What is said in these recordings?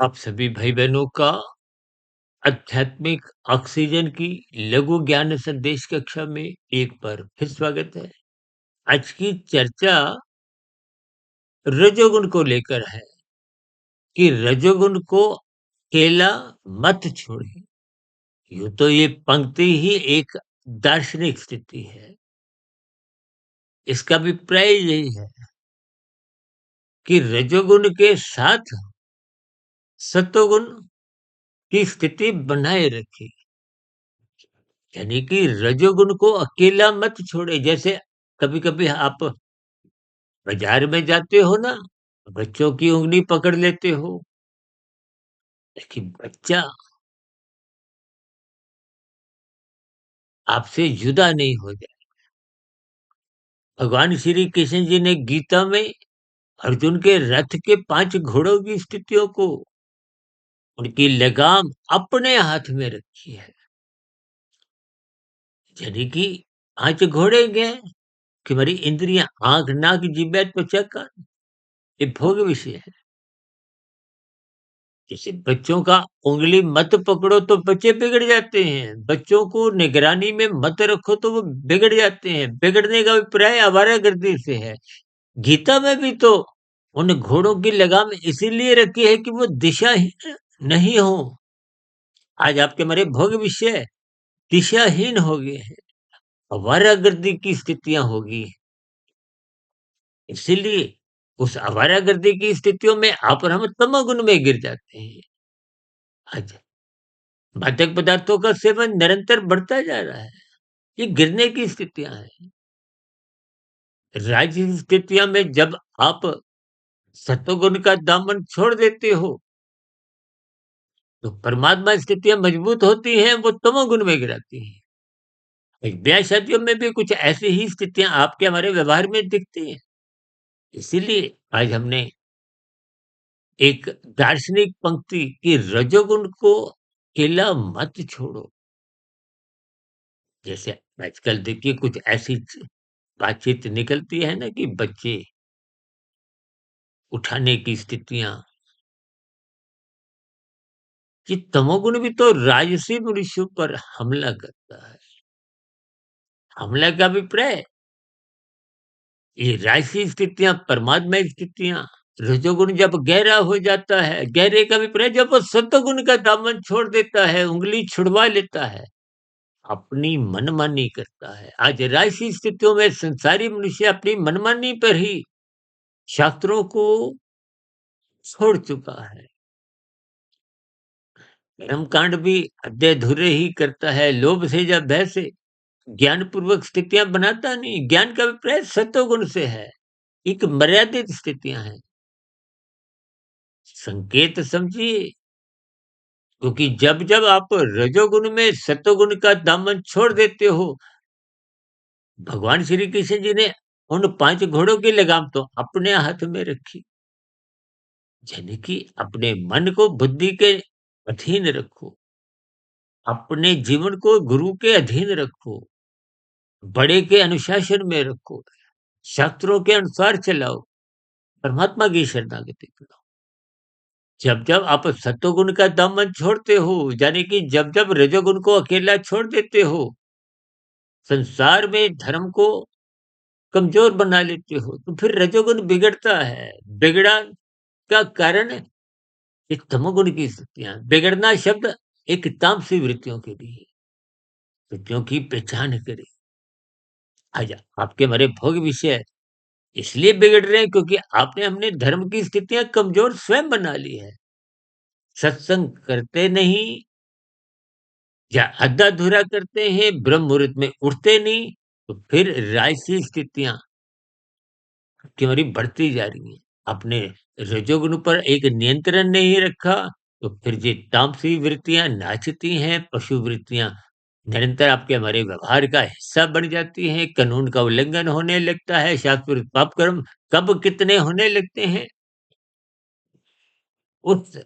आप सभी भाई बहनों का आध्यात्मिक ऑक्सीजन की लघु ज्ञान संदेश कक्षा में एक बार फिर स्वागत है। आज की चर्चा रजोगुण को लेकर है कि रजोगुण को अकेला मत छोड़िए। यूं तो ये पंक्ति ही एक दार्शनिक स्थिति है। इसका अभिप्राय यही है कि रजोगुण के साथ सतोगुण की स्थिति बनाए रखिए। यानी कि रजोगुण को अकेला मत छोड़े। जैसे कभी-कभी आप बाजार में जाते हो ना, बच्चों की उँगली पकड़ लेते हो, लेकिन बच्चा आपसे जुदा नहीं हो जाए। भगवान श्री कृष्ण जी ने गीता में अर्जुन के रथ के 5 घोड़ों की स्थितियों को, उनकी लगाम अपने हाथ में रखी है। यानी कि 5 घोड़े गए कि हमारी इंद्रियां आंख, नाक, जिह्वा, त्वचा, कान, ये भोग विषय है। जैसे बच्चों का उंगली मत पकड़ो तो बच्चे बिगड़ जाते हैं। बच्चों को निगरानी में मत रखो तो वो बिगड़ जाते हैं। बिगड़ने का अभिप्राय आवारागर्दी से है। गीता में भी तो उन घोड़ों की लगाम इसीलिए रखी है कि वो दिशाहीन नहीं हो। आज आपके हमारे भोग विषय दिशाहीन हो गए हैं। आवारागर्दी की स्थितियां होगी। इसीलिए उस आवारागर्दी की स्थितियों में आप और हम तमोगुण में गिर जाते हैं। आज मादक पदार्थों का सेवन निरंतर बढ़ता जा रहा है। ये गिरने की स्थितियां हैं। राज्य स्थितियां में जब आप सत्वगुण का दामन छोड़ देते हो, तो परमात्मा स्थितियां मजबूत होती हैं, वो तमोगुण में गिराती हैं। ब्याह शादियों में भी कुछ ऐसी ही स्थितियां आपके हमारे व्यवहार में दिखती हैं। इसीलिए आज हमने एक दार्शनिक पंक्ति कि रजोगुण को अकेला मत छोड़ो। जैसे आजकल देखिए कुछ ऐसी बातचीत निकलती है ना कि बच्चे उठाने की स्थितियां, कि तमोगुण भी तो राजसी मनुष्यों पर हमला करता है। हमला का अभिप्राय ये राजसी स्थितियां, परमात्मा स्थितियां, रजोगुण जब गहरा हो जाता है, गहरे का अभिप्राय जब वो सतोगुण का दामन छोड़ देता है, उंगली छुड़वा लेता है, अपनी मनमानी करता है। आज राजसी स्थितियों में संसारी मनुष्य अपनी मनमानी पर ही शास्त्रों को छोड़ चुका है। कर्मकांड भी अध्याय अधूरे ही करता है। लोभ से या भय से ज्ञान पूर्वक स्थितियां बनाता नहीं। ज्ञान का अभिप्राय सत्वगुण से है। एक मर्यादित स्थितियां हैं। संकेत समझिए, क्योंकि जब जब आप रजोगुण में सत्वगुण का दामन छोड़ देते हो, भगवान श्री कृष्ण जी ने उन 5 घोड़ों की लगाम तो अपने हाथ में रखी। यानी कि अपने मन को बुद्धि के अधीन रखो, अपने जीवन को गुरु के अधीन रखो, बड़े के अनुशासन में रखो, शास्त्रों के अनुसार चलाओ, परमात्मा की शरणागति करो। जब जब आप सत्वगुण का दामन छोड़ते हो, यानी कि जब जब रजोगुण को अकेला छोड़ देते हो, संसार में धर्म को कमजोर बना लेते हो, तो फिर रजोगुण बिगड़ता है। बिगड़ा का कारण ये तमोगुण की स्थितियां। बिगड़ना शब्द एक तामसी वृत्तियों के लिए है। वृत्तियों की पहचान करें। आज आपके हमारे भोग विषय इसलिए बिगड़ रहे हैं क्योंकि आपने हमने धर्म की स्थितियां कमजोर स्वयं बना ली है। सत्संग करते नहीं या अद्धा-अधूरा करते हैं, ब्रह्म मुहूर्त में उठते नहीं, तो फिर राजसी स्थितियाँ की हमारी बढ़ती जा रही हैं। आपने रजोगुण पर एक नियंत्रण नहीं रखा, तो फिर ये तामसी वृत्तियाँ नाचती हैं, पशु वृत्तियाँ निरंतर आपके हमारे व्यवहार का हिस्सा बन जाती हैं, कानून का उल्लंघन होने लगता है, शास्त्र विरुद्ध पाप कर्म कब कितने होने लगते हैं। उस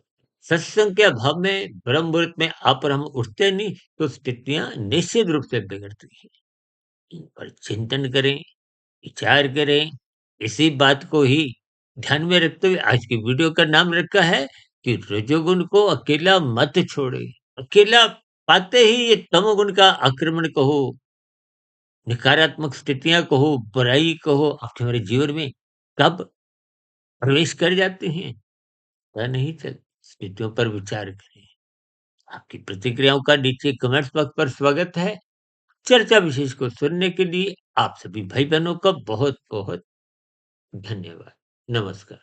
सत्संग के अभाव में ब्रह्म मुहूर्त में आप और हम उठते नहीं, तो स्थितियाँ निश्चित रूप से बिगड़ती हैं। इन पर चिंतन करें, विचार करें। इसी बात को ही ध्यान में रखते हुए आज की वीडियो का नाम रखा है कि रजोगुण को अकेला मत छोड़े। अकेला पाते ही ये तमोगुण का आक्रमण कहो, नकारात्मक स्थितियाँ कहो, बुराई कहो, आपके हमारे जीवन में कब प्रवेश कर जाते हैं, पता नहीं चलता। स्थितियों पर विचार करें। आपकी प्रतिक्रियाओं का नीचे कमेंट्स बॉक्स पर स्वागत है। चर्चा विशेष को सुनने के लिए आप सभी भाई-बहनों का बहुत-बहुत धन्यवाद। नमस्कार।